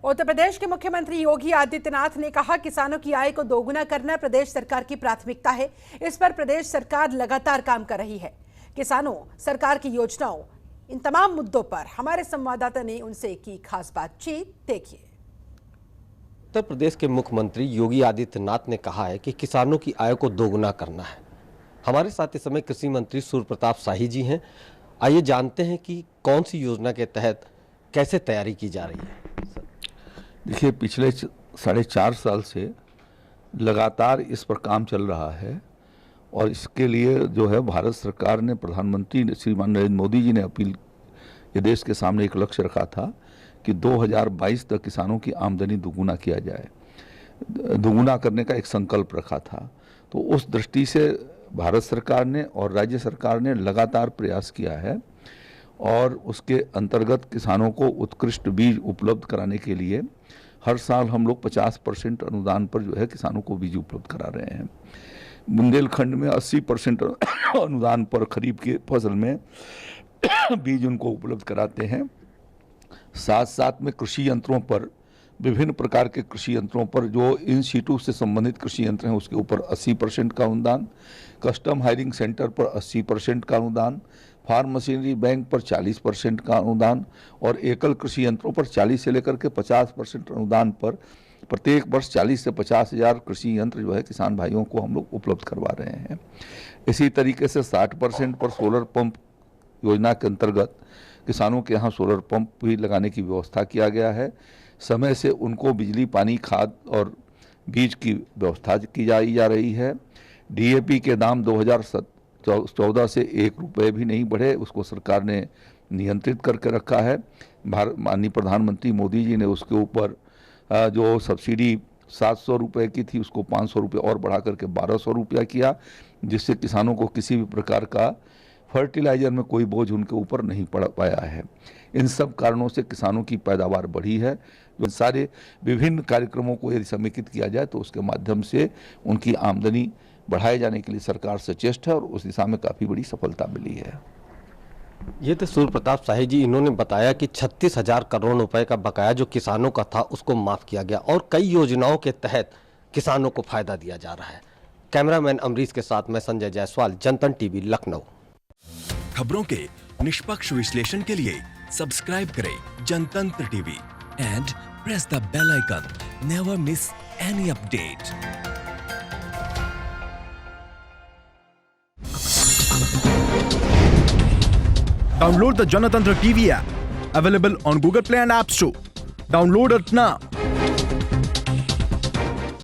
उत्तर प्रदेश के मुख्यमंत्री योगी आदित्यनाथ ने कहा, किसानों की आय को दोगुना करना प्रदेश सरकार की प्राथमिकता है। इस पर प्रदेश सरकार लगातार काम कर रही है। किसानों, सरकार की योजनाओं, इन तमाम मुद्दों पर हमारे संवाददाता ने उनसे की खास बातचीत। देखिए। उत्तर प्रदेश के मुख्यमंत्री योगी आदित्यनाथ ने कहा है कि किसानों की आय को दोगुना करना है। हमारे साथ इस समय कृषि मंत्री सूर्य प्रताप शाही जी हैं। आइए जानते हैं कि कौन सी योजना के तहत कैसे तैयारी की जा रही है। देखिए, पिछले 4.5 साल से लगातार इस पर काम चल रहा है और इसके लिए जो है भारत सरकार ने, प्रधानमंत्री श्रीमान नरेंद्र मोदी जी ने अपील, ये देश के सामने एक लक्ष्य रखा था कि 2022 तक किसानों की आमदनी दोगुना किया जाए। दोगुना करने का एक संकल्प रखा था। तो उस दृष्टि से भारत सरकार ने और राज्य सरकार ने लगातार प्रयास किया है और उसके अंतर्गत किसानों को उत्कृष्ट बीज उपलब्ध कराने के लिए हर साल हम लोग 50% अनुदान पर जो है किसानों को बीज उपलब्ध करा रहे हैं। बुंदेलखंड में 80% अनुदान पर खरीफ की फसल में बीज उनको उपलब्ध कराते हैं। साथ साथ में कृषि यंत्रों पर, विभिन्न प्रकार के कृषि यंत्रों पर, जो इन सीटू से संबंधित कृषि यंत्र हैं उसके ऊपर 80% का अनुदान, कस्टम हायरिंग सेंटर पर 80% का अनुदान, फार्म मशीनरी बैंक पर 40% का अनुदान और एकल कृषि यंत्रों पर 40 से लेकर के 50% अनुदान पर प्रत्येक वर्ष 40 से 50 हज़ार कृषि यंत्र जो है किसान भाइयों को हम लोग उपलब्ध करवा रहे हैं। इसी तरीके से 60% पर सोलर पंप योजना के अंतर्गत किसानों के यहाँ सोलर पंप भी लगाने की व्यवस्था किया गया है। समय से उनको बिजली, पानी, खाद और बीज की व्यवस्था की जा रही है। DAP के दाम 2014 से 1 रुपये भी नहीं बढ़े, उसको सरकार ने नियंत्रित करके रखा है। माननीय प्रधानमंत्री मोदी जी ने उसके ऊपर जो सब्सिडी 700 रुपये की थी उसको 500 रुपये और बढ़ा करके 1200 रुपया किया, जिससे किसानों को किसी भी प्रकार का फर्टिलाइज़र में कोई बोझ उनके ऊपर नहीं पड़ पाया है। इन सब कारणों से किसानों की पैदावार बढ़ी है। जो सारे विभिन्न कार्यक्रमों को यदि समेकित किया जाए तो उसके माध्यम से उनकी आमदनी बढ़ाए जाने के लिए सरकार सचेष्ट है और उस दिशा में काफ़ी बड़ी सफलता मिली है। ये तो सूर्य प्रताप शाही जी, इन्होंने बताया कि 36,000 करोड़ रुपए का बकाया जो किसानों का था उसको माफ़ किया गया और कई योजनाओं के तहत किसानों को फायदा दिया जा रहा है। कैमरामैन अमरीश के साथ मैं संजय जायसवाल, जनतन टीवी, लखनऊ। खबरों के निष्पक्ष विश्लेषण के लिए सब्सक्राइब करें Janatantra TV and press the bell icon. Never miss any update. Download the Janatantra TV app, available on Google Play and App Store. Download it now.